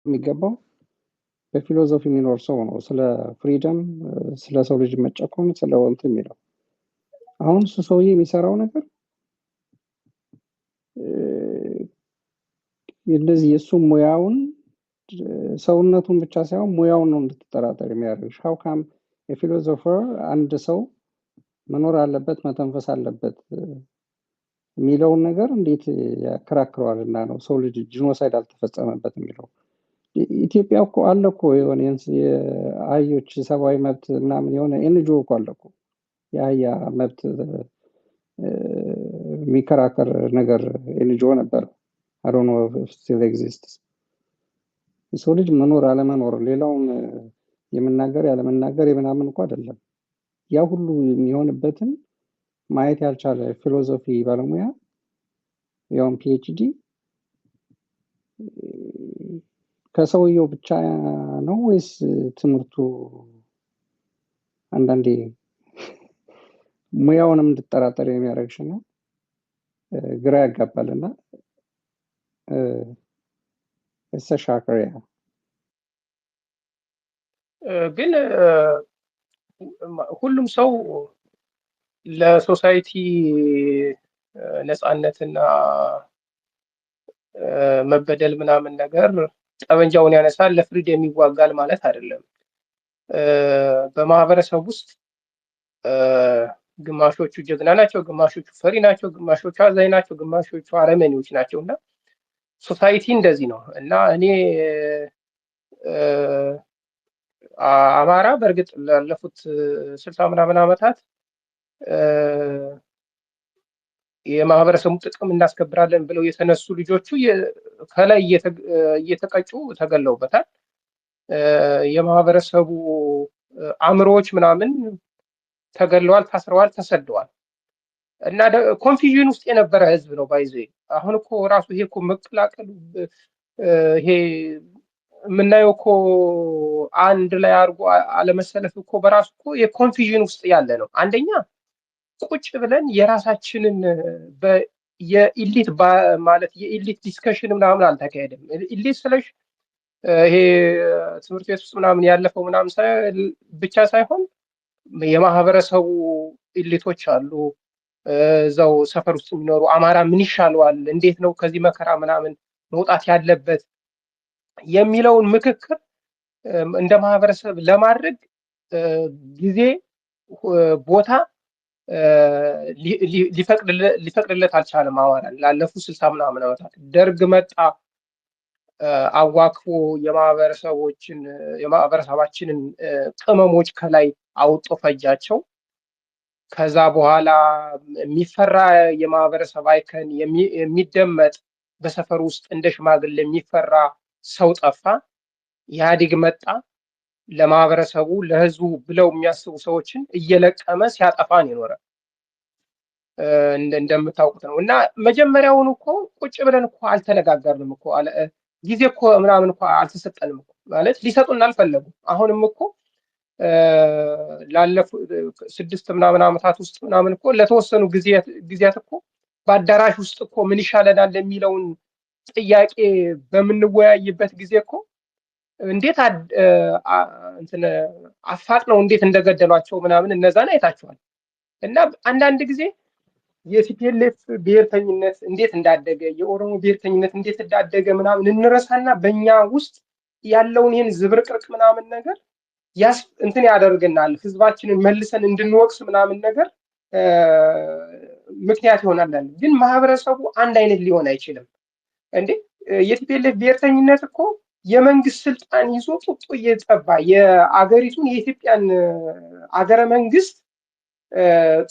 የሚገባው በፊሎሶፊ የሚኖር ሰው ነው ስለ ፍሪደም ስለ ሰው ልጅ መጨቆን ስለ ወንት የሚለው። አሁን እሱ ሰውዬ የሚሰራው ነገር እንደዚህ የሱ ሙያውን ሰውነቱን ብቻ ሳይሆን ሙያውን ነው እንድትጠራጠር የሚያደርግሽ። how come a philosopher አንድ ሰው መኖር አለበት መተንፈስ አለበት የሚለውን ነገር እንዴት ያከራክረዋል? እና ነው ሰው ልጅ ጂኖሳይድ አልተፈጸመበት የሚለው። ኢትዮጵያ እኮ አለ እኮ የሆነ የአህዮች ሰብአዊ መብት ምናምን የሆነ ኤንጂኦ እኮ አለ እኮ የአህያ መብት የሚከራከር ነገር ኤንጂኦ ነበር። I don't know if it still exists. የሰው ልጅ መኖር አለመኖር ሌላውን የመናገር ያለመናገር የምናምን እኮ አይደለም። ያ ሁሉ የሚሆንበትን ማየት ያልቻለ ፊሎሶፊ ባለሙያ ያውም ፒኤችዲ ከሰውየው ብቻ ነው ወይስ ትምህርቱ አንዳንዴ ሙያውንም እንድትጠራጠር የሚያደርግሽ ነው? ግራ ያጋባልና እሰሻከሪያ ግን ሁሉም ሰው ለሶሳይቲ ነፃነትና መበደል ምናምን ነገር ጠበንጃውን ያነሳል ለፍሪደም ይዋጋል ማለት አይደለም። በማህበረሰብ ውስጥ ግማሾቹ ጀግና ናቸው፣ ግማሾቹ ፈሪ ናቸው፣ ግማሾቹ አዛኝ ናቸው፣ ግማሾቹ አረመኔዎች ናቸው። እና ሶሳይቲ እንደዚህ ነው። እና እኔ አማራ በእርግጥ ላለፉት 60 ምናምን ዓመታት የማህበረሰቡ ጥቅም እናስከብራለን ብለው የተነሱ ልጆቹ ከላይ እየተቀጩ ተገለውበታል። የማህበረሰቡ አእምሮዎች ምናምን ተገለዋል፣ ታስረዋል፣ ተሰደዋል። እና ኮንፊዥን ውስጥ የነበረ ህዝብ ነው ባይዘ። አሁን እኮ ራሱ ይሄ እኮ መቀላቀሉ ይሄ የምናየው እኮ አንድ ላይ አድርጎ አለመሰለፍ እኮ በራሱ እኮ የኮንፊዥን ውስጥ ያለ ነው። አንደኛ ቁጭ ብለን የራሳችንን የኢሊት ማለት የኢሊት ዲስከሽን ምናምን አልተካሄደም። ኢሊት ስለሽ ይሄ ትምህርት ቤት ውስጥ ምናምን ያለፈው ምናምን ብቻ ሳይሆን የማህበረሰቡ ኢሊቶች አሉ። እዛው ሰፈር ውስጥ የሚኖሩ አማራ ምን ይሻለዋል፣ እንዴት ነው ከዚህ መከራ ምናምን መውጣት ያለበት የሚለውን ምክክር እንደ ማህበረሰብ ለማድረግ ጊዜ ቦታ ሊፈቅድለት አልቻለም። አማራ ላለፉት 60 ምናምን ዓመታት ደርግ መጣ፣ አዋክቦ የማህበረሰባችንን ቅመሞች ከላይ አውጦ ፈጃቸው። ከዛ በኋላ የሚፈራ የማህበረሰብ አይከን የሚደመጥ በሰፈር ውስጥ እንደ ሽማግሌ የሚፈራ ሰው ጠፋ። ኢህአዴግ መጣ፣ ለማህበረሰቡ ለህዝቡ ብለው የሚያስቡ ሰዎችን እየለቀመ ሲያጠፋን ይኖረ እንደምታውቁት ነው። እና መጀመሪያውን እኮ ቁጭ ብለን እኮ አልተነጋገርንም እኮ ጊዜ እኮ ምናምን እኮ አልተሰጠንም እኮ ማለት ሊሰጡን አልፈለጉም። አሁንም እኮ ላለፉ 6 ምናምን ዓመታት ውስጥ ምናምን እኮ ለተወሰኑ ጊዜያት እኮ በአዳራሽ ውስጥ እኮ ምን ይሻለናል የሚለውን ጥያቄ በምንወያይበት ጊዜ እኮ እንዴት አፋጥነው እንዴት እንደገደሏቸው ምናምን እነዛን አይታችኋል። እና አንዳንድ ጊዜ የቲፒኤልኤፍ ብሔርተኝነት እንዴት እንዳደገ የኦሮሞ ብሔርተኝነት እንዴት እንዳደገ ምናምን እንረሳና በእኛ ውስጥ ያለውን ይህን ዝብርቅርቅ ምናምን ነገር እንትን ያደርገናል። ህዝባችንን መልሰን እንድንወቅስ ምናምን ነገር ምክንያት ይሆናል። ግን ማህበረሰቡ አንድ አይነት ሊሆን አይችልም እንዴ። የቲፒኤልኤፍ ብሔርተኝነት እኮ የመንግስት ስልጣን ይዞ ጡጦ እየጠባ የአገሪቱን የኢትዮጵያን አገረ መንግስት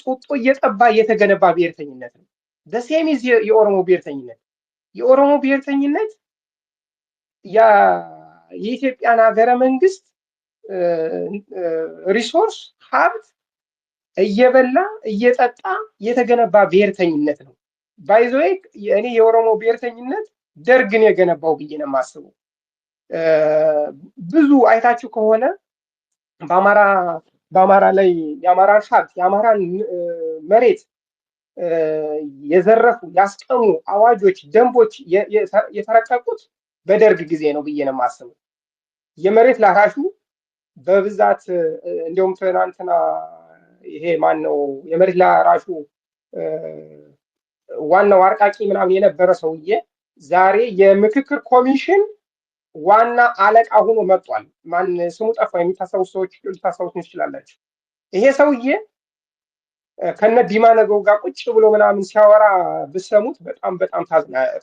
ጡጦ እየጠባ እየተገነባ ብሔርተኝነት ነው። ደሴም ኢዝ የኦሮሞ ብሔርተኝነት። የኦሮሞ ብሔርተኝነት የኢትዮጵያን አገረ መንግስት ሪሶርስ ሀብት እየበላ እየጠጣ የተገነባ ብሔርተኝነት ነው። ባይ ዘ ዌይ እኔ የኦሮሞ ብሔርተኝነት ደርግን የገነባው ብዬ ነው የማስበው። ብዙ አይታችሁ ከሆነ በአማራ ላይ የአማራን ሀብት የአማራን መሬት የዘረፉ ያስቀሙ አዋጆች፣ ደንቦች የተረቀቁት በደርግ ጊዜ ነው ብዬ ነው የማስበው። የመሬት ላራሹ በብዛት እንዲሁም ትናንትና ይሄ ማን ነው የመሬት ላራሹ ዋናው አርቃቂ ምናምን የነበረ ሰውዬ ዛሬ የምክክር ኮሚሽን ዋና አለቃ ሆኖ መጥቷል። ማን ስሙ ጠፋ፣ የሚታሰቡት ሰዎች ልታስታውሱ ትችላላችሁ። ይሄ ሰውዬ ከነ ዲማ ነገው ጋር ቁጭ ብሎ ምናምን ሲያወራ ብሰሙት በጣም በጣም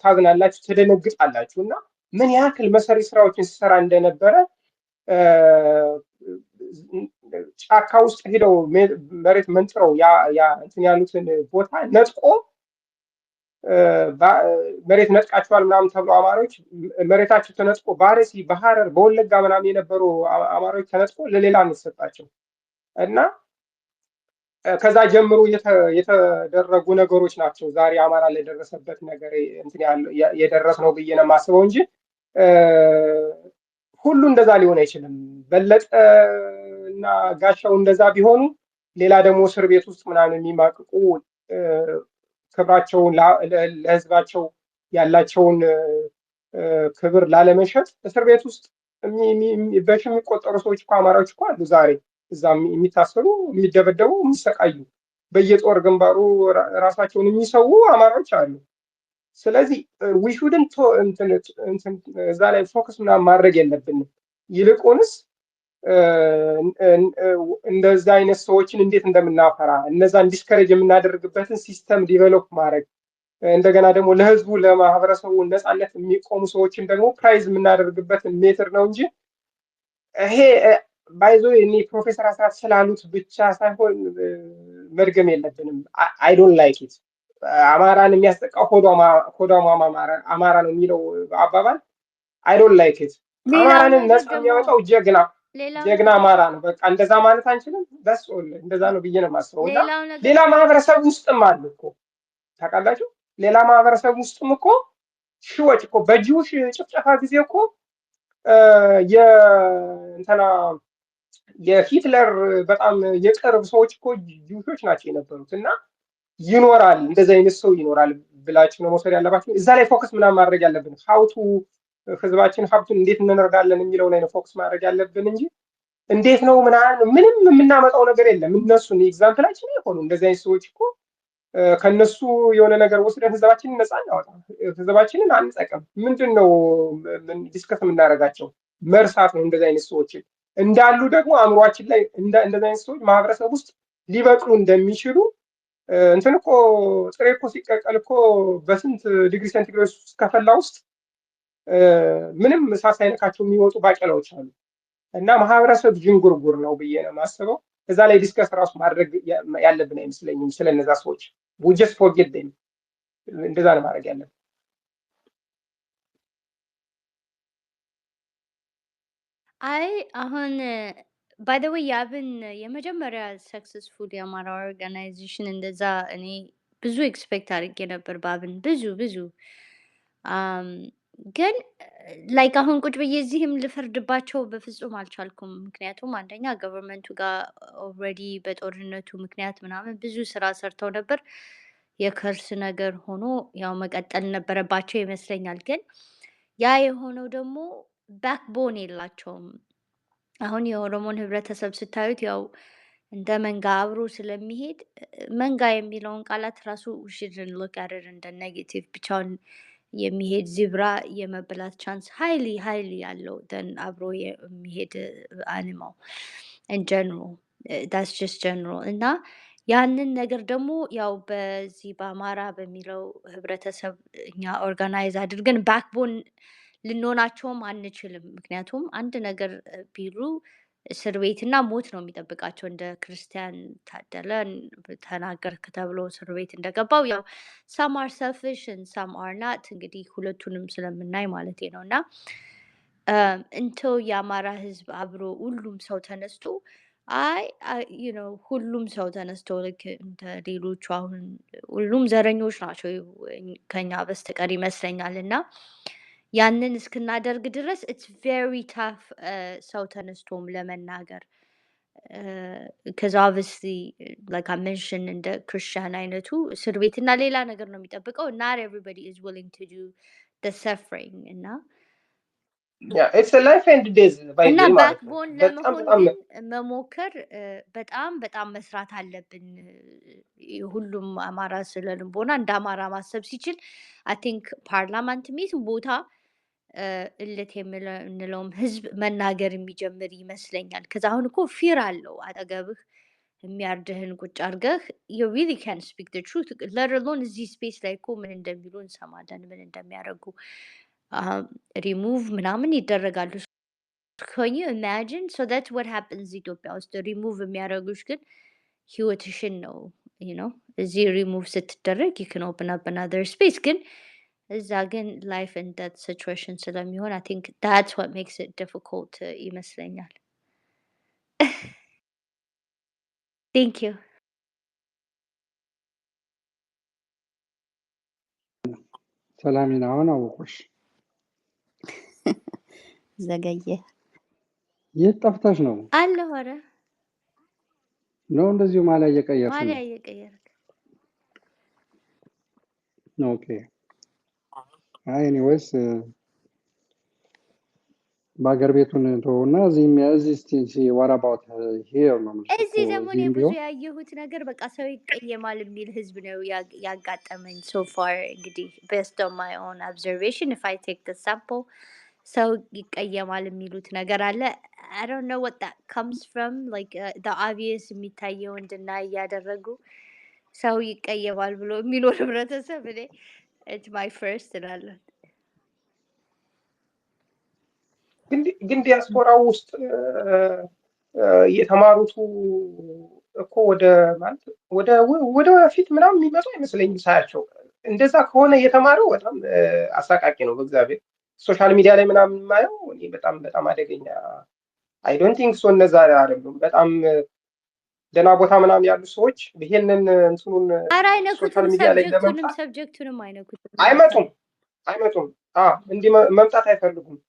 ታዝናላችሁ፣ ትደነግጣላችሁ። እና ምን ያክል መሰሪ ስራዎችን ሲሰራ እንደነበረ ጫካ ውስጥ ሄደው መሬት መንጥረው ያ እንትን ያሉትን ቦታ ነጥቆ መሬት ነጥቃቸዋል ምናምን ተብሎ አማሮች መሬታቸው ተነጥቆ ባረሲ፣ በሐረር፣ በወለጋ ምናምን የነበሩ አማሮች ተነጥቆ ለሌላ እንሰጣቸው እና ከዛ ጀምሮ የተደረጉ ነገሮች ናቸው ዛሬ አማራ ላይ የደረሰበት ነገር እንትን የደረስ ነው ብዬ ነው የማስበው እንጂ ሁሉ እንደዛ ሊሆን አይችልም። በለጠ እና ጋሻው እንደዛ ቢሆኑ ሌላ ደግሞ እስር ቤት ውስጥ ምናምን የሚማቅቁ ክብራቸውን ለህዝባቸው ያላቸውን ክብር ላለመሸጥ እስር ቤት ውስጥ በሺ የሚቆጠሩ ሰዎች እኮ አማራዎች እኮ አሉ ዛሬ እዛ የሚታሰሩ፣ የሚደበደቡ፣ የሚሰቃዩ በየጦር ግንባሩ ራሳቸውን የሚሰዉ አማራዎች አሉ። ስለዚህ ዊሹድን እዛ ላይ ፎከስ ምናምን ማድረግ የለብንም። ይልቁንስ እንደዛ አይነት ሰዎችን እንዴት እንደምናፈራ እነዛን ዲስከሬጅ የምናደርግበትን ሲስተም ዲቨሎፕ ማድረግ እንደገና ደግሞ ለህዝቡ ለማህበረሰቡ ነፃነት የሚቆሙ ሰዎችን ደግሞ ፕራይዝ የምናደርግበትን ሜትር ነው እንጂ ይሄ ባይዞ እኔ ፕሮፌሰር አስራት ስላሉት ብቻ ሳይሆን መድገም የለብንም። አይ ዶንት ላይክ ኢት። አማራን የሚያስጠቃው ሆዷማ አማራ ነው የሚለው አባባል አይ ዶንት ላይክ ኢት። አማራንን ነፃ የሚያወጣው ጀግና አማራ ነው። በቃ እንደዛ ማለት አንችልም። በስ እንደዛ ነው ብዬ ነው የማስበው። እና ሌላ ማህበረሰብ ውስጥም አሉ እኮ ታውቃላችሁ። ሌላ ማህበረሰብ ውስጥም እኮ ሺዎች እኮ በጂውሽ ጭፍጨፋ ጊዜ እኮ የሂትለር በጣም የቅርብ ሰዎች እኮ ጂውሾች ናቸው የነበሩት። እና ይኖራል እንደዛ አይነት ሰው ይኖራል ብላችሁ ነው መውሰድ ያለባችሁ። እዛ ላይ ፎከስ ምናምን ማድረግ ያለብን ሀውቱ ህዝባችን ሀብቱን እንዴት እንረዳለን የሚለው ላይ ነው ፎከስ ማድረግ ያለብን እንጂ እንዴት ነው ምንም የምናመጣው ነገር የለም። እነሱን ኤግዛምፕላችን አይሆኑ እንደዚህ አይነት ሰዎች እኮ ከነሱ የሆነ ነገር ወስደን ህዝባችንን ነፃ እናወጣ፣ ህዝባችንን አንጠቅም። ምንድን ነው ዲስከስ የምናደርጋቸው? መርሳት ነው እንደዚህ አይነት ሰዎችን እንዳሉ ደግሞ አእምሯችን ላይ እንደዚህ አይነት ሰዎች ማህበረሰብ ውስጥ ሊበቅሉ እንደሚችሉ እንትን እኮ ጥሬ እኮ ሲቀቀል እኮ በስንት ዲግሪ ሴንቲግሬድ ከፈላ ውስጥ ምንም እሳት ሳይነካቸው የሚወጡ ባቄላዎች አሉ። እና ማህበረሰብ ዥንጉርጉር ነው ብዬ ነው የማስበው። እዛ ላይ ዲስከስ ራሱ ማድረግ ያለብን አይመስለኝም ስለነዛ ሰዎች። we just forget them። እንደዛ ነው ማድረግ ያለብን። አይ አሁን ባይ ዘ ዌይ የአብን የመጀመሪያ ሰክሰስፉል የአማራ ኦርጋናይዜሽን እንደዛ እኔ ብዙ ኤክስፔክት አድርጌ ነበር በአብን ብዙ ግን ላይክ አሁን ቁጭ ብዬ እዚህም ልፈርድባቸው በፍጹም አልቻልኩም። ምክንያቱም አንደኛ ገቨርንመንቱ ጋር ኦልሬዲ በጦርነቱ ምክንያት ምናምን ብዙ ስራ ሰርተው ነበር። የከርስ ነገር ሆኖ ያው መቀጠል ነበረባቸው ይመስለኛል። ግን ያ የሆነው ደግሞ ባክቦን የላቸውም። አሁን የኦሮሞን ህብረተሰብ ስታዩት ያው እንደ መንጋ አብሮ ስለሚሄድ መንጋ የሚለውን ቃላት ራሱ ሽድን ሎክ አደር እንደ ኔጌቲቭ ብቻውን የሚሄድ ዚብራ የመበላት ቻንስ ሃይሊ ያለው ደን አብሮ የሚሄድ አኒማል ጀነራል ዳስ ጀስት ጀነራል እና ያንን ነገር ደግሞ ያው በዚህ በአማራ በሚለው ህብረተሰብ እኛ ኦርጋናይዝ አድርገን ባክቦን ልንሆናቸውም አንችልም። ምክንያቱም አንድ ነገር ቢሉ እስር ቤትና ሞት ነው የሚጠብቃቸው። እንደ ክርስቲያን ታደለ ተናገርክ ተብሎ እስር ቤት እንደገባው ያው some are selfish and some are not እንግዲህ ሁለቱንም ስለምናይ ማለት ነው። እና እንተው የአማራ ህዝብ አብሮ ሁሉም ሰው ተነስቶ ሁሉም ሰው ተነስቶ ልክ እንደ ሌሎቹ አሁን ሁሉም ዘረኞች ናቸው ከኛ በስተቀር ይመስለኛል። እና ያንን እስክናደርግ ድረስ it's very tough ሰው ተነስቶም ለመናገር because obviously like I mentioned እንደ ክርስቲያን አይነቱ እስር ቤት እና ሌላ ነገር ነው የሚጠብቀው። not everybody is willing to do the suffering እና ኢትስ ላይፍ ኤንድ ዴዝ ባይ እና ዘ ማለት ነው። ባክቦን በጣም ለመሆን በጣም ግን መሞከር በጣም በጣም መስራት አለብን። ሁሉም አማራ ስለ ልቦና እንደ አማራ ማሰብ ሲችል አይ ቲንክ ፓርላማንት ሚት ቦታ እልት የምንለውም ህዝብ መናገር የሚጀምር ይመስለኛል። ከዛ አሁን እኮ ፊር አለው አጠገብህ የሚያርድህን ቁጭ አድርገህ you really can speak the truth let alone እዚህ ስፔስ ላይ እኮ ምን እንደሚሉ እንሰማለን፣ ምን እንደሚያደርጉ ሪሙቭ ምናምን ይደረጋሉ። can you imagine? So that's what happens ኢትዮጵያ ውስጥ ሪሙቭ የሚያደርጉሽ ግን ህይወትሽን ነው you know እዚህ ሪሙቭ ስትደረግ you can open up another space ግን እዛ ግን life and death situation ስለሚሆን I think that's what makes it difficult ይመስለኛል። thank you ሰላሚና አሁን አወቁሽ። ዘገየ የት ጠፍተሽ ነው? አለ ሆረ ነው እንደዚሁ ማሊያ እየቀየርሽ ነው? ማሊያ እየቀየርክ ኦኬ። አይ ኤኒዌይስ በአገር ቤቱን ተውና እዚህ እስቲ what about here ነው የምልሽ እዚህ እኮ ደግሞ እኔ እዚህም ብዙ ቢሆን ያየሁት ነገር በቃ ሰው ይቀየማል የሚል ህዝብ ነው ያጋጠመኝ so far። እንግዲህ based on my own observation if I take the sample ሰው ይቀየማል የሚሉት ነገር አለ። I don't know what that comes from like the obvious የሚታየው እንድናይ እያደረጉ ሰው ይቀየማል ብሎ የሚኖር ህብረተሰብ እኔ it's my first እላለሁ። ግን ዲያስፖራው ውስጥ የተማሩቱ እኮ ወደ ማለት ወደ ፊት ምናምን የሚመጡ አይመስለኝም ሳያቸው። እንደዛ ከሆነ የተማረው በጣም አሳቃቂ ነው። በእግዚአብሔር ሶሻል ሚዲያ ላይ ምናምን የማየው እኔ በጣም በጣም አደገኛ አይ ዶንት ቲንክ ሶ እነዛ አይደሉም። በጣም ደህና ቦታ ምናምን ያሉ ሰዎች ይሄንን እንትኑን ኧረ አይነኩትም፣ ሶሻል ሚዲያ ላይ ለመምጣት ሰብጀክቱንም አይነኩትም። አይመጡም እንዲህ መምጣት አይፈልጉም።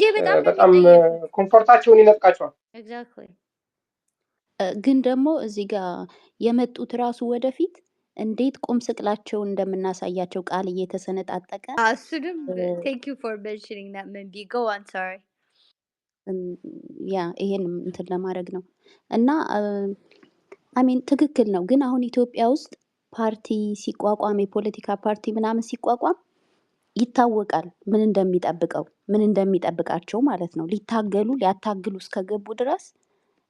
ይሄ በጣም በጣም ኮምፎርታቸውን ይነጥቃቸዋል። ኤግዛክትሊ። ግን ደግሞ እዚህ ጋር የመጡት ራሱ ወደፊት እንዴት ቁም ስቅላቸውን እንደምናሳያቸው ቃል እየተሰነጣጠቀ እሱንም thank you for mentioning that maybe go on sorry ያ ይሄን እንትን ለማድረግ ነው እና አሚን ትክክል ነው። ግን አሁን ኢትዮጵያ ውስጥ ፓርቲ ሲቋቋም የፖለቲካ ፓርቲ ምናምን ሲቋቋም ይታወቃል ምን እንደሚጠብቃቸው ማለት ነው። ሊያታግሉ እስከገቡ ድረስ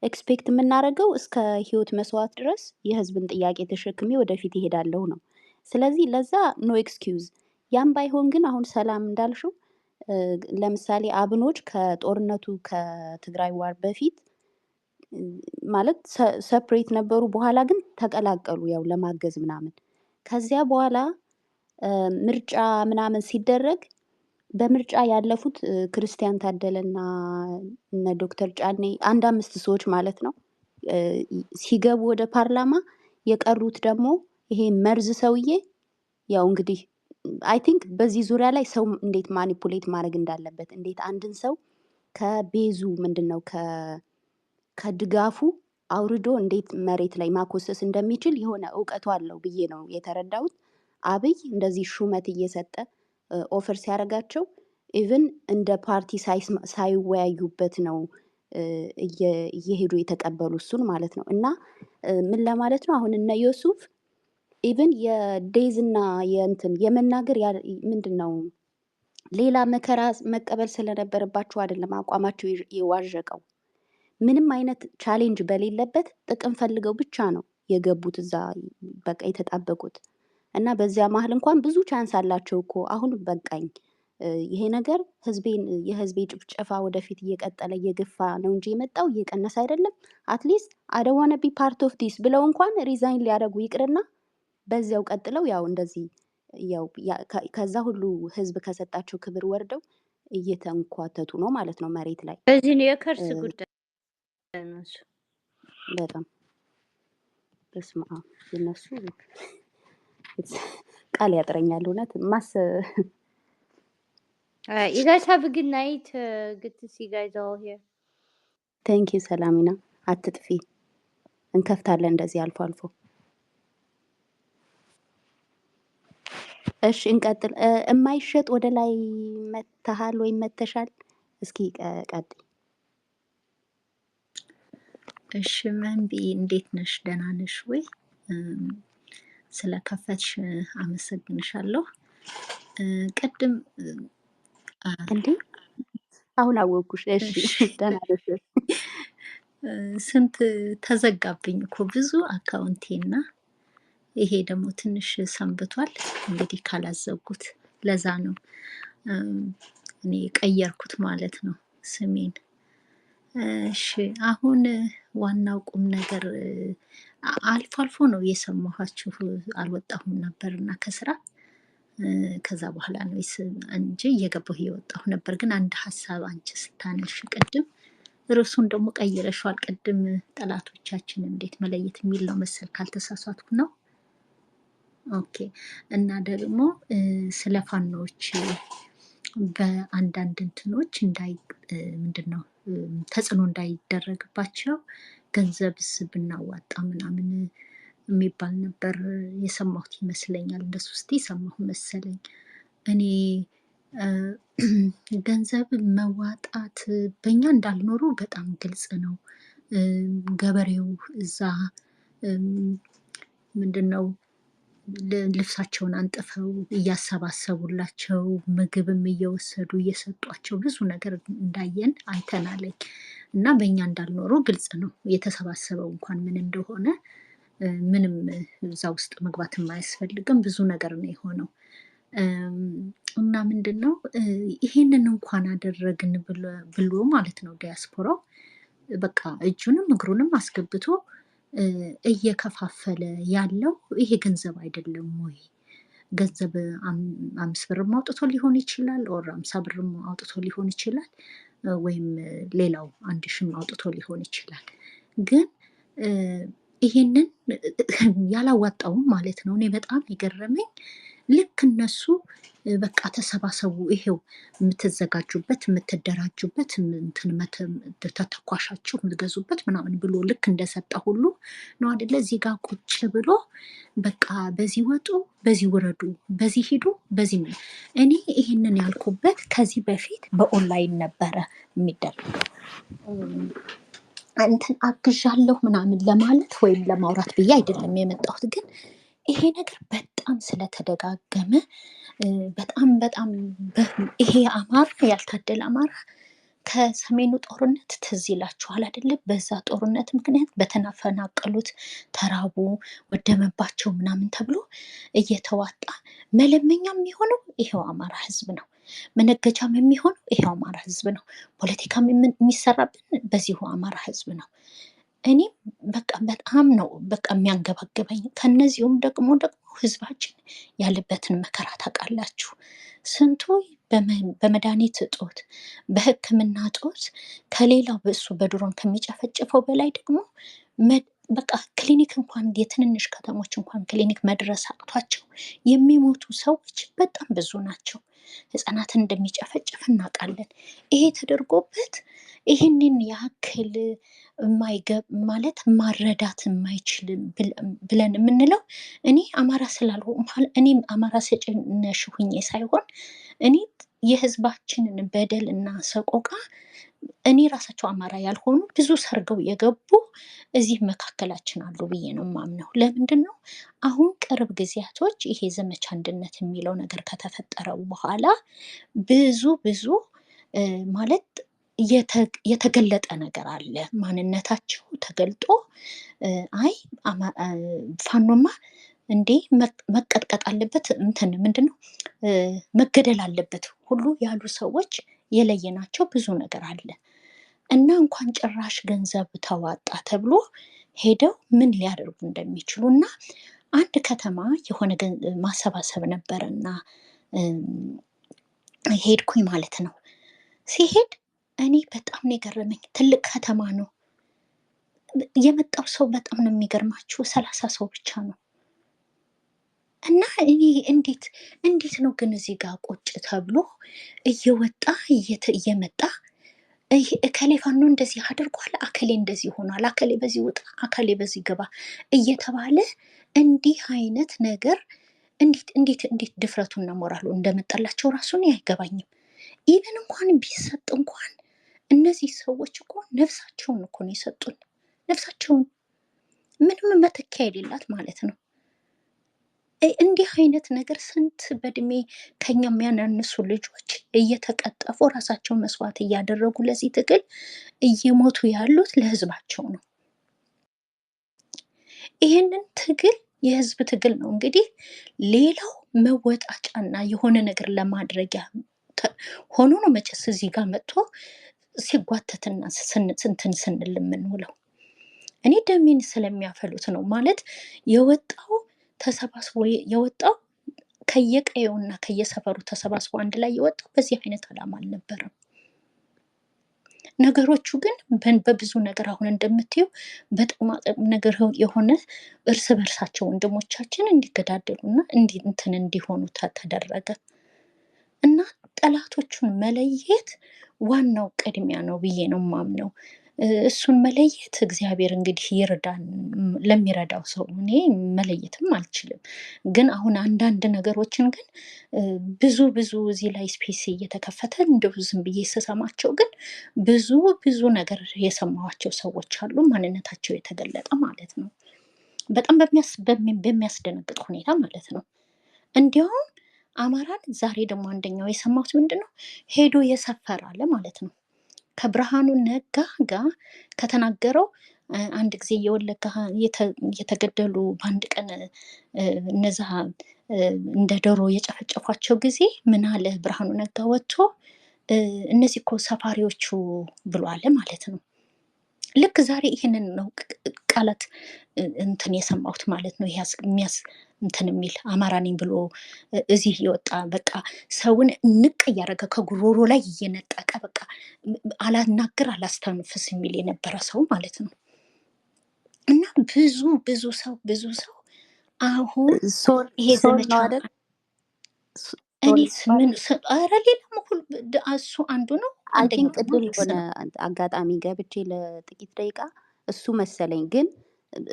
ኤክስፔክት የምናደርገው እስከ ህይወት መስዋዕት ድረስ የህዝብን ጥያቄ ተሸክሜ ወደፊት ይሄዳለሁ ነው። ስለዚህ ለዛ ኖ ኤክስኪውዝ። ያም ባይሆን ግን አሁን ሰላም እንዳልሽው ለምሳሌ አብኖች ከጦርነቱ ከትግራይ ዋር በፊት ማለት ሰፕሬት ነበሩ፣ በኋላ ግን ተቀላቀሉ ያው ለማገዝ ምናምን። ከዚያ በኋላ ምርጫ ምናምን ሲደረግ በምርጫ ያለፉት ክርስቲያን ታደለና እነ ዶክተር ጫኔ 5 ሰዎች ማለት ነው ሲገቡ ወደ ፓርላማ፣ የቀሩት ደግሞ ይሄ መርዝ ሰውዬ ያው እንግዲህ አይ ቲንክ በዚህ ዙሪያ ላይ ሰው እንዴት ማኒፑሌት ማድረግ እንዳለበት እንዴት አንድን ሰው ከቤዙ ምንድነው ከድጋፉ አውርዶ እንዴት መሬት ላይ ማኮሰስ እንደሚችል የሆነ እውቀቱ አለው ብዬ ነው የተረዳሁት። አብይ እንደዚህ ሹመት እየሰጠ ኦፈር ሲያደርጋቸው ኢቭን እንደ ፓርቲ ሳይወያዩበት ነው እየሄዱ የተቀበሉ እሱን ማለት ነው። እና ምን ለማለት ነው አሁን እነ ዮሱፍ ኢቭን የዴዝ እና የእንትን የመናገር ምንድነው ሌላ መከራ መቀበል ስለነበረባቸው አይደለም አቋማቸው የዋዠቀው። ምንም አይነት ቻሌንጅ በሌለበት ጥቅም ፈልገው ብቻ ነው የገቡት እዛ በቃ የተጣበቁት። እና በዚያ መሀል እንኳን ብዙ ቻንስ አላቸው እኮ አሁን በቃኝ ይሄ ነገር የህዝቤ ጭፍጨፋ ወደፊት እየቀጠለ እየገፋ ነው እንጂ የመጣው እየቀነሰ አይደለም። አትሊስት አይ ዶንት ዋና ቢ ፓርት ኦፍ ዲስ ብለው እንኳን ሪዛይን ሊያደርጉ ይቅርና በዚያው ቀጥለው ያው እንደዚህ ያው ከዛ ሁሉ ህዝብ ከሰጣቸው ክብር ወርደው እየተንኳተቱ ነው ማለት ነው መሬት ላይ። በዚህ ነው የከርስ ጉዳይ ነው እሱ። በጣም በስመ አብ የነሱ ቃል ያጥረኛል እውነት ማስ You guys have a good night. Good to see you guys all here. Thank you ሰላሚና። አትጥፊ እንከፍታለን እንደዚህ አልፎ አልፎ። እሺ እንቀጥል። የማይሸጥ ወደ ላይ መተሃል ወይም መተሻል እስኪ ቀጥ እሺ መንቢ እንዴት ነሽ? ደህና ነሽ ወይ? ስለከፈትሽ አመሰግንሻለሁ። ቅድም እንዴ አሁን አወኩሽ። እሺ እሺ ደህና ነሽ? ስንት ተዘጋብኝ እኮ ብዙ አካውንቴና ይሄ ደግሞ ትንሽ ሰንብቷል። እንግዲህ ካላዘጉት ለዛ ነው እኔ ቀየርኩት ማለት ነው ስሜን። እሺ አሁን ዋናው ቁም ነገር አልፎ አልፎ ነው የሰማኋችሁ፣ አልወጣሁም ነበርና ከስራ ከዛ በኋላ ነው እንጂ እየገባሁ እየወጣሁ ነበር። ግን አንድ ሀሳብ አንቺ ስታነሽ ቅድም ርዕሱን ደግሞ ቀይረሽዋል። ቅድም ጠላቶቻችን እንዴት መለየት የሚል ነው መሰል ካልተሳሳትኩ ነው። ኦኬ። እና ደግሞ ስለ ፋኖች በአንዳንድ እንትኖች ምንድን ነው ተጽዕኖ እንዳይደረግባቸው ገንዘብስ ብናዋጣ ምናምን የሚባል ነበር የሰማሁት ይመስለኛል። እንደሱ እስቲ ሰማሁ መሰለኝ። እኔ ገንዘብ መዋጣት በእኛ እንዳልኖሩ በጣም ግልጽ ነው። ገበሬው እዛ ምንድን ነው ልብሳቸውን አንጥፈው እያሰባሰቡላቸው ምግብም እየወሰዱ እየሰጧቸው ብዙ ነገር እንዳየን አይተናለኝ። እና በእኛ እንዳልኖሩ ግልጽ ነው። የተሰባሰበው እንኳን ምን እንደሆነ ምንም እዛ ውስጥ መግባት የማያስፈልግም። ብዙ ነገር ነው የሆነው። እና ምንድን ነው ይሄንን እንኳን አደረግን ብሎ ማለት ነው ዲያስፖራው በቃ እጁንም እግሩንም አስገብቶ እየከፋፈለ ያለው ይሄ ገንዘብ አይደለም ወይ? ገንዘብ 5 ብርም አውጥቶ ሊሆን ይችላል፣ ኦር 50 ብርም አውጥቶ ሊሆን ይችላል፣ ወይም ሌላው 1000ም አውጥቶ ሊሆን ይችላል። ግን ይሄንን ያላዋጣውም ማለት ነው። እኔ በጣም የገረመኝ ልክ እነሱ በቃ ተሰባሰቡ፣ ይሄው የምትዘጋጁበት የምትደራጁበት ተተኳሻችሁ የምትገዙበት ምናምን ብሎ ልክ እንደሰጠ ሁሉ ነው አይደለ? እዚህ ጋር ቁጭ ብሎ በቃ በዚህ ወጡ፣ በዚህ ውረዱ፣ በዚህ ሂዱ፣ በዚህ ምን እኔ ይሄንን ያልኩበት ከዚህ በፊት በኦንላይን ነበረ የሚደረገው እንትን አግዣለሁ ምናምን ለማለት ወይም ለማውራት ብዬ አይደለም የመጣሁት። ግን ይሄ ነገር በጣም ስለተደጋገመ በጣም ይሄ አማራ ያልታደለ አማራ ከሰሜኑ ጦርነት ትዝ ይላችኋል አይደለም? በዛ ጦርነት ምክንያት በተፈናቀሉት ተራቡ፣ ወደመባቸው ምናምን ተብሎ እየተዋጣ መለመኛም የሚሆነው ይሄው አማራ ህዝብ ነው። መነገጃም የሚሆነው ይሄው አማራ ህዝብ ነው። ፖለቲካም የሚሰራብን በዚሁ አማራ ህዝብ ነው። እኔም በቃ በጣም ነው በቃ የሚያንገባግበኝ። ከነዚሁም ደግሞ ህዝባችን ያለበትን መከራ ታውቃላችሁ። ስንቱ በመድኃኒት እጦት በሕክምና እጦት ከሌላው በእሱ በድሮን ከሚጨፈጭፈው በላይ ደግሞ በቃ ክሊኒክ እንኳን የትንንሽ ከተሞች እንኳን ክሊኒክ መድረስ አቅቷቸው የሚሞቱ ሰዎች በጣም ብዙ ናቸው። ህፃናትን እንደሚጨፈጭፍ እናውቃለን። ይሄ ተደርጎበት ይህንን ያክል ማለት ማረዳት የማይችል ብለን የምንለው እኔ አማራ ስላልሆንኩ እኔም አማራ ሰጪ ነሽ ሁኜ ሳይሆን እኔ የህዝባችንን በደል እና ሰቆቃ እኔ ራሳቸው አማራ ያልሆኑ ብዙ ሰርገው የገቡ እዚህ መካከላችን አሉ ብዬ ነው የማምነው። ለምንድን ነው አሁን ቅርብ ጊዜያቶች ይሄ ዘመቻ አንድነት የሚለው ነገር ከተፈጠረው በኋላ ብዙ ማለት የተገለጠ ነገር አለ። ማንነታቸው ተገልጦ አይ ፋኖማ እንዴ መቀጥቀጥ አለበት እንትን ምንድን ነው መገደል አለበት ሁሉ ያሉ ሰዎች የለየናቸው ብዙ ነገር አለ። እና እንኳን ጭራሽ ገንዘብ ተዋጣ ተብሎ ሄደው ምን ሊያደርጉ እንደሚችሉ እና አንድ ከተማ የሆነ ማሰባሰብ ነበረና ሄድኩኝ ማለት ነው። ሲሄድ እኔ በጣም ነው የገረመኝ። ትልቅ ከተማ ነው። የመጣው ሰው በጣም ነው የሚገርማችሁ፣ 30 ሰው ብቻ ነው። እና እኔ እንዴት ነው ግን እዚህ ጋር ቁጭ ተብሎ እየወጣ እየመጣ እከሌ ፋኖ እንደዚህ አድርጓል፣ አከሌ እንደዚህ ሆኗል፣ አከሌ በዚህ ውጣ፣ አከሌ በዚህ ገባ እየተባለ እንዲህ አይነት ነገር እንዴት ድፍረቱና ሞራሉ እንደመጣላቸው ራሱን አይገባኝም። ኢቨን እንኳን ቢሰጥ እንኳን እነዚህ ሰዎች እኮ ነፍሳቸውን እኮ ነው የሰጡን። ነፍሳቸውን ምንም መተኪያ የሌላት ማለት ነው። እንዲህ አይነት ነገር ስንት በእድሜ ከኛ የሚያናንሱ ልጆች እየተቀጠፉ ራሳቸውን መስዋዕት እያደረጉ ለዚህ ትግል እየሞቱ ያሉት ለህዝባቸው ነው። ይሄንን ትግል የህዝብ ትግል ነው እንግዲህ ሌላው መወጣጫና የሆነ ነገር ለማድረጊያ ሆኖ ነው መቼስ እዚህ ጋር መጥቶ ሲጓተትና ስንትን ስንል የምንውለው። እኔ ደሜን ስለሚያፈሉት ነው ማለት የወጣው ተሰባስቦ የወጣው ከየቀየውና ከየሰፈሩ ተሰባስቦ አንድ ላይ የወጣው በዚህ አይነት ዓላማ አልነበረም። ነገሮቹ ግን በብዙ ነገር አሁን እንደምትዩ በጥቅማ ጥቅም ነገር የሆነ እርስ በርሳቸው ወንድሞቻችን እንዲገዳደሉና እንትን እንዲሆኑ ተደረገ እና ጠላቶቹን መለየት ዋናው ቅድሚያ ነው ብዬ ነው ማምነው። እሱን መለየት እግዚአብሔር እንግዲህ ይርዳን ለሚረዳው ሰው። እኔ መለየትም አልችልም፣ ግን አሁን አንዳንድ ነገሮችን ግን ብዙ እዚህ ላይ ስፔስ እየተከፈተ እንደው ዝም ብዬ ስሰማቸው ግን ብዙ ነገር የሰማኋቸው ሰዎች አሉ፣ ማንነታቸው የተገለጠ ማለት ነው። በጣም በሚያስደነግጥ ሁኔታ ማለት ነው። እንዲያውም አማራን ዛሬ ደግሞ አንደኛው የሰማሁት ምንድን ነው ሄዶ የሰፈር አለ ማለት ነው። ከብርሃኑ ነጋ ጋር ከተናገረው አንድ ጊዜ የወለጋ የተገደሉ በአንድ ቀን እነዛ እንደ ዶሮ የጨፈጨፏቸው ጊዜ ምን አለ ብርሃኑ ነጋ ወጥቶ እነዚህ እኮ ሰፋሪዎቹ ብሏል ማለት ነው። ልክ ዛሬ ይህንን ነው ቃላት እንትን የሰማሁት ማለት ነው። የሚያስ እንትን የሚል አማራ ነኝ ብሎ እዚህ የወጣ በቃ ሰውን ንቅ እያደረገ ከጉሮሮ ላይ እየነጠቀ በቃ አላናግር አላስተንፍስ የሚል የነበረ ሰው ማለት ነው። እና ብዙ ሰው አሁን ይሄ ዘመቻ እኔ ምን ኧረ ሌላም ሁሉ እሱ አንዱ ነው። አንደኛ ቅድም የሆነ አጋጣሚ ገብቼ ለጥቂት ደቂቃ እሱ መሰለኝ፣ ግን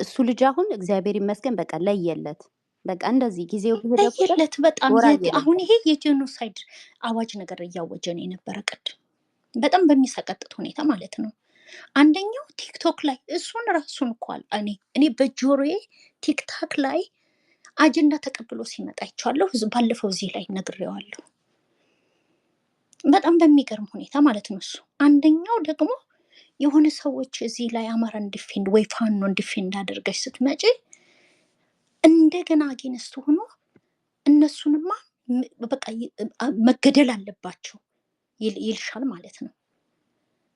እሱ ልጅ አሁን እግዚአብሔር ይመስገን በቃ ለየለት፣ በቃ እንደዚህ ጊዜው ለየለት በጣም አሁን ይሄ የጄኖሳይድ አዋጅ ነገር እያወጀ ነው የነበረ ቅድም በጣም በሚሰቀጥጥ ሁኔታ ማለት ነው። አንደኛው ቲክቶክ ላይ እሱን ራሱን እንኳን እኔ በጆሮዬ ቲክታክ ላይ አጀንዳ ተቀብሎ ሲመጣ ይቻለሁ። ባለፈው እዚህ ላይ ነግሬዋለሁ። በጣም በሚገርም ሁኔታ ማለት ነው። እሱ አንደኛው ደግሞ የሆነ ሰዎች እዚህ ላይ አማራን ዲፌንድ ወይ ፋኖን ዲፌንድ አድርገሽ ስትመጪ እንደገና አጌንስት ሆኖ እነሱንማ በቃ መገደል አለባቸው ይልሻል ማለት ነው።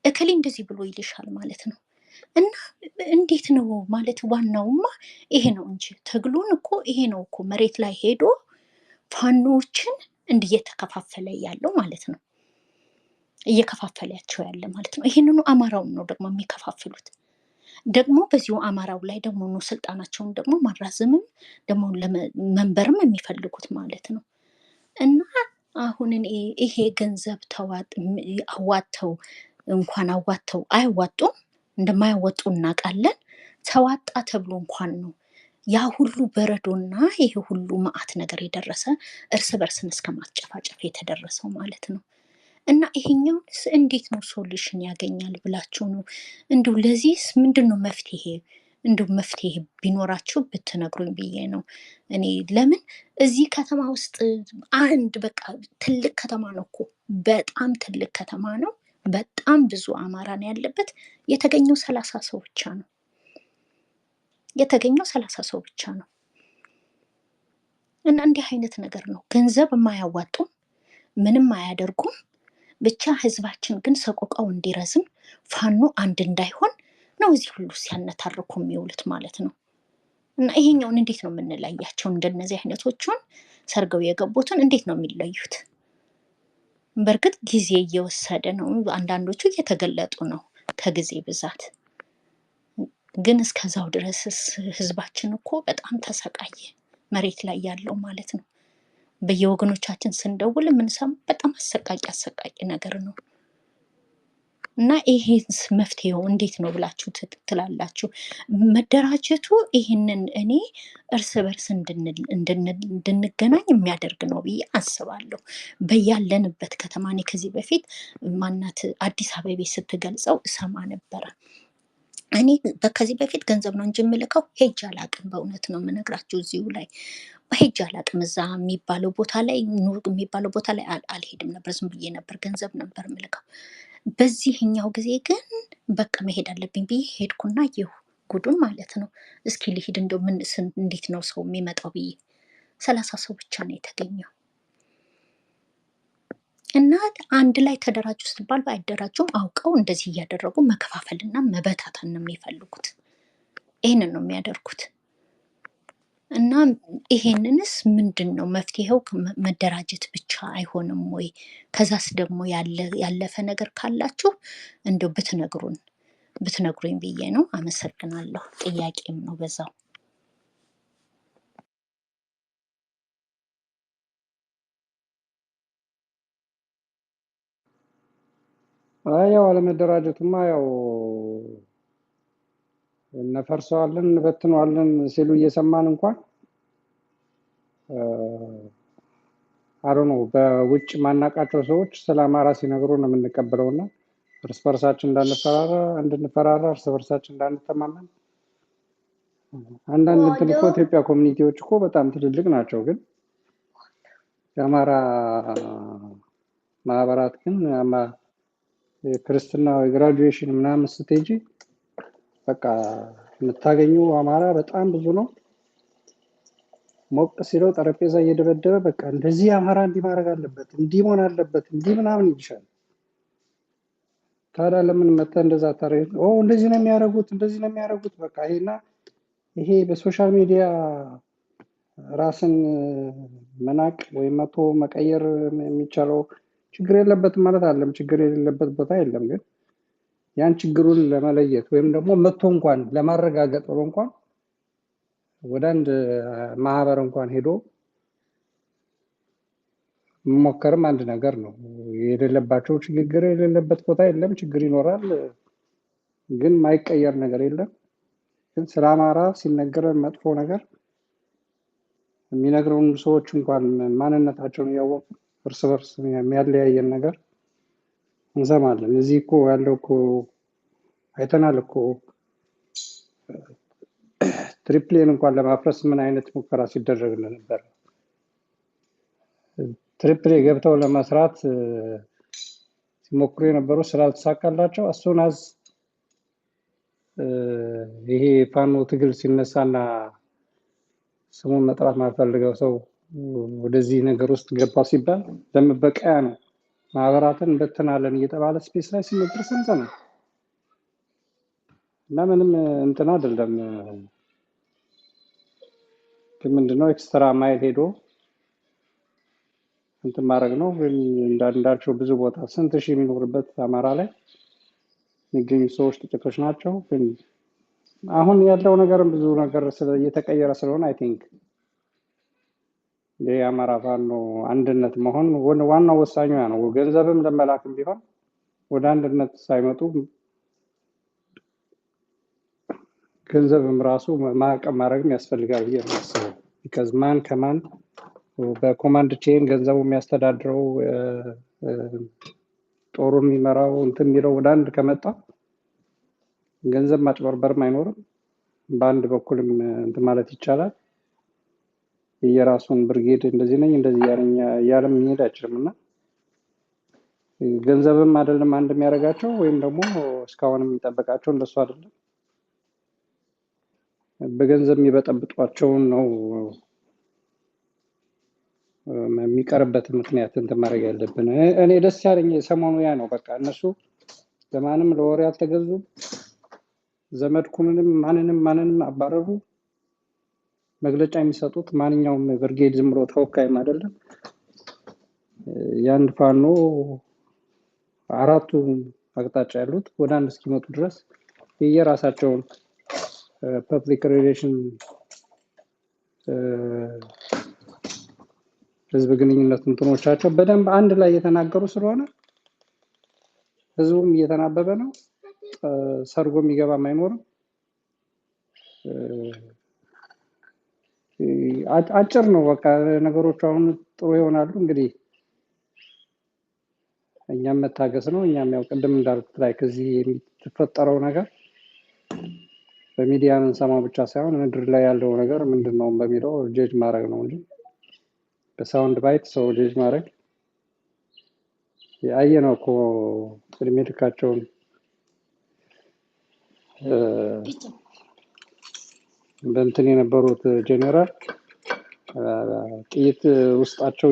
እከሌ እንደዚህ ብሎ ይልሻል ማለት ነው። እና እንዴት ነው ማለት ዋናውማ ይሄ ነው እንጂ ትግሉን እኮ ይሄ ነው እኮ መሬት ላይ ሄዶ ፋኖችን እየተከፋፈለ ያለው ማለት ነው። እየከፋፈላቸው ያለ ማለት ነው። ይሄንኑ አማራውን ነው ደግሞ የሚከፋፍሉት። ደግሞ በዚሁ አማራው ላይ ደግሞ ነው ስልጣናቸውን ደግሞ ማራዘምም ደግሞ ለመንበርም የሚፈልጉት ማለት ነው። እና አሁን ይሄ ገንዘብ አዋጥተው እንኳን አዋጥተው አያዋጡም፣ እንደማያወጡ እናውቃለን። ተዋጣ ተብሎ እንኳን ነው ያ ሁሉ በረዶና ይሄ ሁሉ መዓት ነገር የደረሰ እርስ በርስን እስከ ማስጨፋጨፍ የተደረሰው ማለት ነው። እና ይሄኛውስ እንዴት ነው ሶሉሽን ያገኛል ብላችሁ ነው? እንዲሁ ለዚህስ ምንድን ነው መፍትሄ? እንዲሁ መፍትሄ ቢኖራችሁ ብትነግሩኝ ብዬ ነው። እኔ ለምን እዚህ ከተማ ውስጥ አንድ በቃ ትልቅ ከተማ ነው እኮ በጣም ትልቅ ከተማ ነው። በጣም ብዙ አማራ ነው ያለበት። የተገኘው 30 ሰው ብቻ ነው። የተገኘው 30 ሰው ብቻ ነው። እና እንዲህ አይነት ነገር ነው። ገንዘብ የማያዋጡም ምንም አያደርጉም። ብቻ ህዝባችን ግን ሰቆቃው እንዲረዝም ፋኖ አንድ እንዳይሆን ነው እዚህ ሁሉ ሲያነታርኩ የሚውሉት ማለት ነው። እና ይሄኛውን እንዴት ነው የምንለያቸው? እንደነዚህ አይነቶቹን ሰርገው የገቡትን እንዴት ነው የሚለዩት? በእርግጥ ጊዜ እየወሰደ ነው። አንዳንዶቹ እየተገለጡ ነው ከጊዜ ብዛት። ግን እስከዛው ድረስ ህዝባችን እኮ በጣም ተሰቃየ፣ መሬት ላይ ያለው ማለት ነው። በየወገኖቻችን ስንደውል የምንሰማው በጣም አሰቃቂ ነገር ነው። እና ይሄስ መፍትሄው እንዴት ነው ብላችሁ ትላላችሁ? መደራጀቱ ይህንን እኔ እርስ በርስ እንድንገናኝ የሚያደርግ ነው ብዬ አስባለሁ። በያለንበት ከተማ እኔ ከዚህ በፊት ማናት አዲስ አበባ ስትገልጸው እሰማ ነበረ። እኔ ከዚህ በፊት ገንዘብ ነው እንጂ የምልከው ሄጅ አላቅም። በእውነት ነው የምነግራችሁ። እዚሁ ላይ ሄጅ አላቅም። እዛ የሚባለው ቦታ ላይ ኑር የሚባለው ቦታ ላይ አልሄድም ነበር። ዝም ብዬ ነበር ገንዘብ ነበር የምልከው። በዚህኛው ጊዜ ግን በቃ መሄድ አለብኝ ብዬ ሄድኩና ይሁ ጉዱን ማለት ነው። እስኪ ልሂድ እንደው እንዴት ነው ሰው የሚመጣው ብዬ 30 ሰው ብቻ ነው የተገኘው። እና አንድ ላይ ተደራጁ ስትባሉ አይደራጁም። አውቀው እንደዚህ እያደረጉ መከፋፈልና መበታተን ነው የሚፈልጉት። ይህንን ነው የሚያደርጉት። እና ይሄንንስ ምንድን ነው መፍትሄው? መደራጀት ብቻ አይሆንም ወይ? ከዛስ ደግሞ ያለፈ ነገር ካላችሁ እንደው ብትነግሩኝ ብዬ ነው። አመሰግናለሁ። ጥያቄም ነው በዛው። ያው አለመደራጀቱማ ያው እነፈርሰዋለን እንበትነዋለን ሲሉ እየሰማን እንኳን አሮኖ በውጭ ማናቃቸው ሰዎች ስለ አማራ ሲነግሩ ነው የምንቀበለውና እርስ በርሳችን እንድንፈራራ እርስ በርሳችን እንዳንተማመን አንዳንድ እንትን እኮ ኢትዮጵያ ኮሚኒቲዎች እኮ በጣም ትልልቅ ናቸው። ግን የአማራ ማህበራት ግን ክርስትና ግራጁዌሽን ምናምን ስትሄጂ በቃ የምታገኙ አማራ በጣም ብዙ ነው። ሞቅ ሲለው ጠረጴዛ እየደበደበ በቃ እንደዚህ አማራ እንዲህ ማድረግ አለበት፣ እንዲህ መሆን አለበት፣ እንዲህ ምናምን ይልሻል። ታዲያ ለምን መተህ እንደዛ ታረግ? እንደዚህ ነው የሚያደርጉት በቃ ይሄ በሶሻል ሚዲያ ራስን መናቅ ወይም መቶ መቀየር የሚቻለው ችግር የለበትም ማለት አይደለም። ችግር የሌለበት ቦታ የለም። ግን ያን ችግሩን ለመለየት ወይም ደግሞ መቶ እንኳን ለማረጋገጥ ብሎ እንኳን ወደ አንድ ማህበር እንኳን ሄዶ መሞከርም አንድ ነገር ነው። የሌለባቸው ችግር የሌለበት ቦታ የለም። ችግር ይኖራል፣ ግን ማይቀየር ነገር የለም። ግን ስለ አማራ ሲነገረን መጥፎ ነገር የሚነግረውን ሰዎች እንኳን ማንነታቸውን እያወቁ እርስ በርስ የሚያለያየን ነገር እንሰማለን። እዚህ እኮ ያለው እኮ አይተናል እኮ ትሪፕሌን እንኳን ለማፍረስ ምን አይነት ሙከራ ሲደረግ ነበር። ትሪፕሌ ገብተው ለመስራት ሲሞክሩ የነበሩ ስላልተሳካላቸው አሱናዝ ይሄ ፋኖ ትግል ሲነሳና ስሙን መጥራት ማልፈልገው ሰው ወደዚህ ነገር ውስጥ ገባ ሲባል ለመበቀያ ነው ማህበራትን በተናለን እየተባለ ስፔስ ላይ ሲነገር ሰምተናል። እና ምንም እንትን አይደለም። ምንድነው ኤክስትራ ማይል ሄዶ እንትን ማድረግ ነው። ግን እንዳልቸው ብዙ ቦታ ስንት ሺህ የሚኖርበት አማራ ላይ የሚገኙ ሰዎች ጥቂቶች ናቸው። ግን አሁን ያለው ነገር ብዙ ነገር እየተቀየረ ስለሆነ አይ ቲንክ የአማራ ፋኖ አንድነት መሆን ዋናው ወሳኙ ያ ነው። ገንዘብም ለመላክም ቢሆን ወደ አንድነት ሳይመጡ ገንዘብም ራሱ ማዕቀብ ማድረግም ያስፈልጋል ብዬ ነው የማስበው። ቢካዝ ማን ከማን በኮማንድ ቼን ገንዘቡ የሚያስተዳድረው ጦሩን የሚመራው እንትን የሚለው ወደ አንድ ከመጣ ገንዘብ ማጭበርበርም አይኖርም። በአንድ በኩልም እንትን ማለት ይቻላል። የራሱን ብርጌድ እንደዚህ ነኝ እንደዚህ ያለም መሄድ አይችልም። እና ገንዘብም አይደለም አንድ የሚያደርጋቸው ወይም ደግሞ እስካሁንም የሚጠበቃቸው እንደሱ አይደለም። በገንዘብ የሚበጠብጧቸውን ነው የሚቀርበት ምክንያት እንትን ማድረግ ያለብን። እኔ ደስ ያለኝ ሰሞኑ ያ ነው። በቃ እነሱ ለማንም ለወሬ አልተገዙም። ዘመድኩንንም ማንንም አባረሩ። መግለጫ የሚሰጡት ማንኛውም ብርጌድ ዝም ብሎ ተወካይም አይደለም። የአንድ ፋኖ አራቱ አቅጣጫ ያሉት ወደ አንድ እስኪመጡ ድረስ የየራሳቸውን ፐብሊክ ሪሌሽን ህዝብ ግንኙነት እንትኖቻቸው በደንብ አንድ ላይ የተናገሩ ስለሆነ ህዝቡም እየተናበበ ነው። ሰርጎ የሚገባም አይኖርም። አጭር ነው በቃ ነገሮች አሁን ጥሩ ይሆናሉ። እንግዲህ እኛም መታገስ ነው። እኛም ያው ቅድም እንዳልኩት ላይ ከዚህ የሚፈጠረው ነገር በሚዲያ የምንሰማው ብቻ ሳይሆን ምድር ላይ ያለው ነገር ምንድነው በሚለው ጀጅ ማድረግ ነው እንጂ በሳውንድ ባይት ሰው ጀጅ ማድረግ ያየነው እኮ እድሜ ልካቸውን በእንትን የነበሩት ጄኔራል ጥይት ውስጣቸው